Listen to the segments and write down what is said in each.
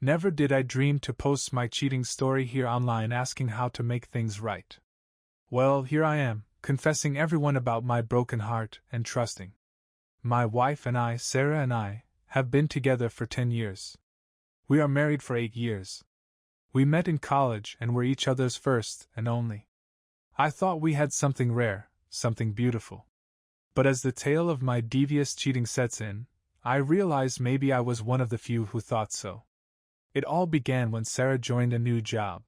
Never did I dream to post my cheating story here online asking how to make things right. Well, here I am, confessing everyone about my broken heart and trusting. My wife and I, Sarah and I, have been together for 10 years. We are married for 8 years. We met in college and were each other's first and only. I thought we had something rare, something beautiful. But as the tale of my devious cheating sets in, I realized maybe I was one of the few who thought so. It all began when Sarah joined a new job.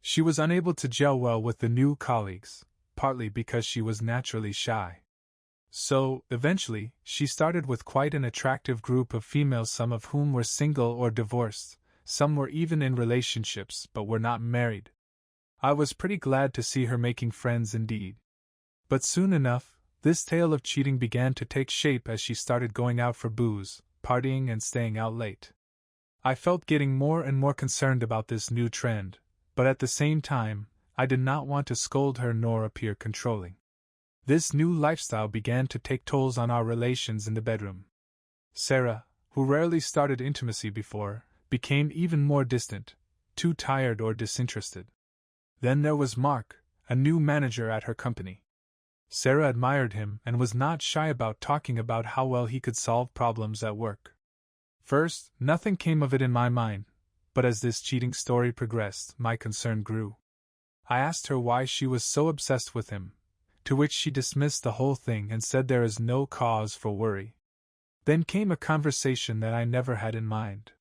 She was unable to gel well with the new colleagues, partly because she was naturally shy. So, eventually, she started with quite an attractive group of females, some of whom were single or divorced, some were even in relationships but were not married. I was pretty glad to see her making friends indeed. But soon enough, this tale of cheating began to take shape as she started going out for booze, partying and staying out late. I felt getting more and more concerned about this new trend, but at the same time, I did not want to scold her nor appear controlling. This new lifestyle began to take tolls on our relations in the bedroom. Sarah, who rarely started intimacy before, became even more distant, too tired or disinterested. Then there was Mark, a new manager at her company. Sarah admired him and was not shy about talking about how well he could solve problems at work. First, nothing came of it in my mind, but as this cheating story progressed, my concern grew. I asked her why she was so obsessed with him, to which she dismissed the whole thing and said there is no cause for worry. Then came a conversation that I never had in mind.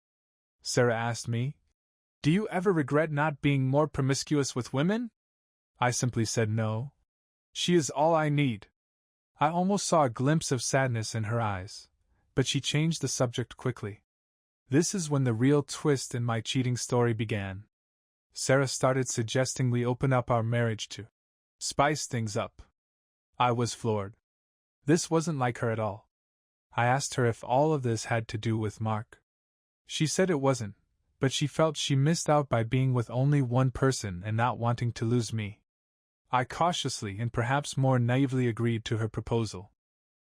Sarah asked me, "Do you ever regret not being more promiscuous with women?" I simply said no. She is all I need. I almost saw a glimpse of sadness in her eyes, but she changed the subject quickly. This is when the real twist in my cheating story began. Sarah started suggesting we open up our marriage to spice things up. I was floored. This wasn't like her at all. I asked her if all of this had to do with Mark. She said it wasn't, but she felt she missed out by being with only one person and not wanting to lose me. I cautiously and perhaps more naively agreed to her proposal.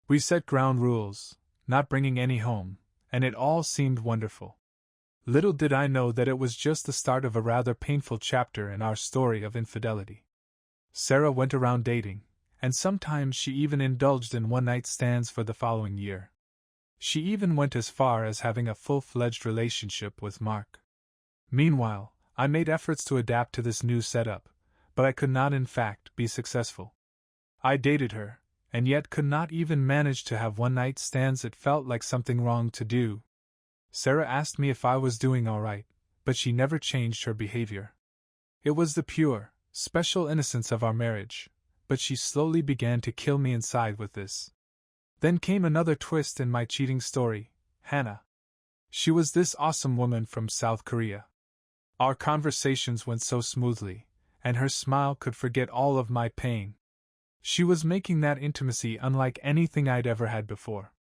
We set ground rules, not bringing any home, and it all seemed wonderful. Little did I know that it was just the start of a rather painful chapter in our story of infidelity. Sarah went around dating, and sometimes she even indulged in one-night stands for the following year. She even went as far as having a full-fledged relationship with Mark. Meanwhile, I made efforts to adapt to this new setup, but I could not in fact be successful. I dated her, and yet could not even manage to have one-night stands. It felt like something wrong to do. Sarah asked me if I was doing all right, but she never changed her behavior. It was the pure, special innocence of our marriage, but she slowly began to kill me inside with this. Then came another twist in my cheating story, Hannah. She was this awesome woman from South Korea. Our conversations went so smoothly, and her smile could forget all of my pain. She was making that intimacy unlike anything I'd ever had before.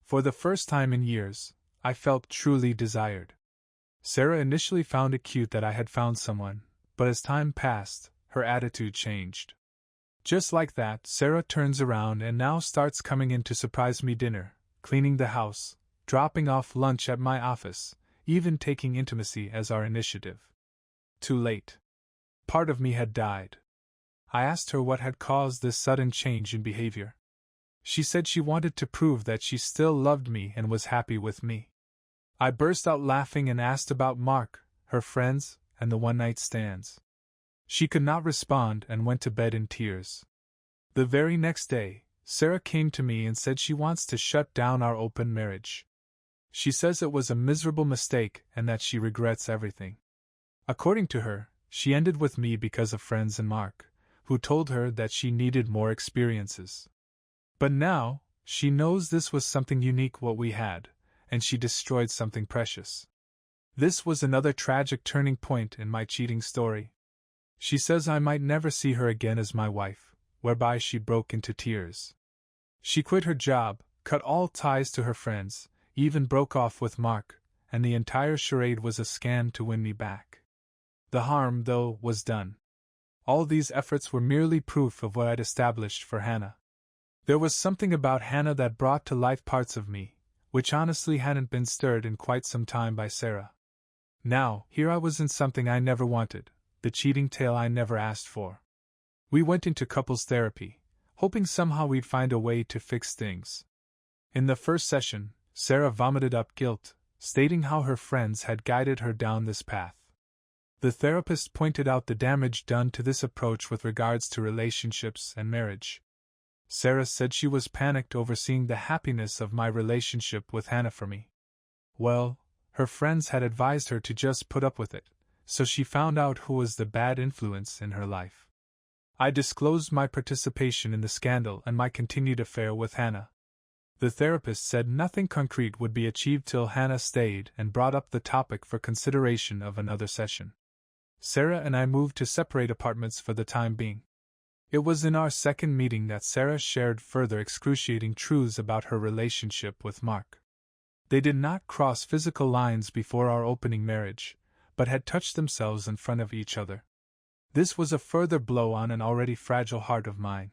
For the first time in years, I felt truly desired. Sarah initially found it cute that I had found someone, but as time passed, her attitude changed. Just like that, Sarah turns around and now starts coming in to surprise me dinner, cleaning the house, dropping off lunch at my office, even taking intimacy as our initiative. Too late. Part of me had died. I asked her what had caused this sudden change in behavior. She said she wanted to prove that she still loved me and was happy with me. I burst out laughing and asked about Mark, her friends, and the one-night stands. She could not respond and went to bed in tears. The very next day, Sarah came to me and said she wants to shut down our open marriage. She says it was a miserable mistake and that she regrets everything. According to her, she ended with me because of friends and Mark, who told her that she needed more experiences. But now, she knows this was something unique what we had, and she destroyed something precious. This was another tragic turning point in my cheating story. She says I might never see her again as my wife, whereby she broke into tears. She quit her job, cut all ties to her friends, even broke off with Mark, and the entire charade was a scam to win me back. The harm, though, was done. All these efforts were merely proof of what I'd established for Hannah. There was something about Hannah that brought to life parts of me, which honestly hadn't been stirred in quite some time by Sarah. Now, here I was in something I never wanted, the cheating tale I never asked for. We went into couples therapy, hoping somehow we'd find a way to fix things. In the first session, Sarah vomited up guilt, stating how her friends had guided her down this path. The therapist pointed out the damage done to this approach with regards to relationships and marriage. Sarah said she was panicked over seeing the happiness of my relationship with Hannah for me. Well, her friends had advised her to just put up with it, so she found out who was the bad influence in her life. I disclosed my participation in the scandal and my continued affair with Hannah. The therapist said nothing concrete would be achieved till Hannah stayed and brought up the topic for consideration of another session. Sarah and I moved to separate apartments for the time being. It was in our second meeting that Sarah shared further excruciating truths about her relationship with Mark. They did not cross physical lines before our opening marriage, but had touched themselves in front of each other. This was a further blow on an already fragile heart of mine.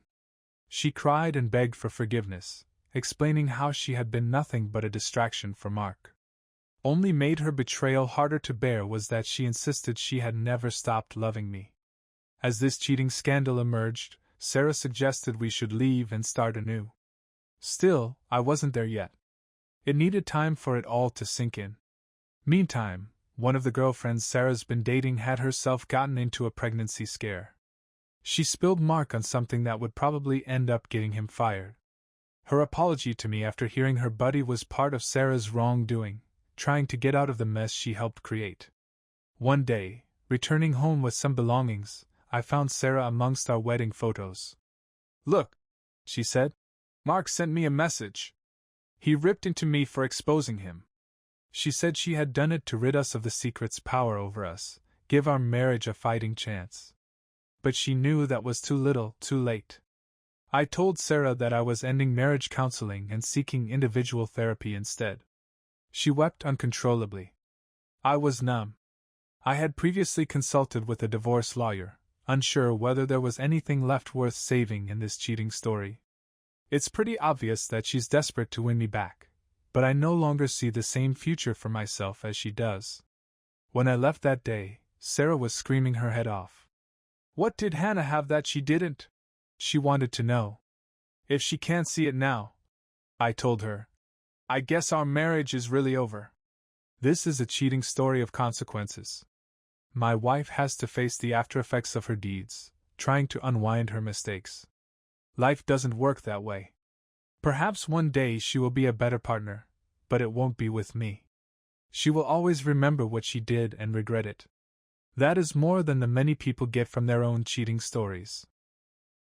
She cried and begged for forgiveness, explaining how she had been nothing but a distraction for Mark. Only made her betrayal harder to bear was that she insisted she had never stopped loving me. As this cheating scandal emerged, Sarah suggested we should leave and start anew. Still, I wasn't there yet. It needed time for it all to sink in. Meantime, one of the girlfriends Sarah's been dating had herself gotten into a pregnancy scare. She spilled Mark on something that would probably end up getting him fired. Her apology to me after hearing her buddy was part of Sarah's wrongdoing, trying to get out of the mess she helped create. One day, returning home with some belongings, I found Sarah amongst our wedding photos. "Look," she said. "Mark sent me a message. He ripped into me for exposing him." She said she had done it to rid us of the secret's power over us, give our marriage a fighting chance. But she knew that was too little, too late. I told Sarah that I was ending marriage counseling and seeking individual therapy instead. She wept uncontrollably. I was numb. I had previously consulted with a divorce lawyer, unsure whether there was anything left worth saving in this cheating story. It's pretty obvious that she's desperate to win me back, but I no longer see the same future for myself as she does. When I left that day, Sarah was screaming her head off. What did Hannah have that she didn't? She wanted to know. If she can't see it now, I told her, I guess our marriage is really over. This is a cheating story of consequences. My wife has to face the aftereffects of her deeds, trying to unwind her mistakes. Life doesn't work that way. Perhaps one day she will be a better partner, but it won't be with me. She will always remember what she did and regret it. That is more than the many people get from their own cheating stories.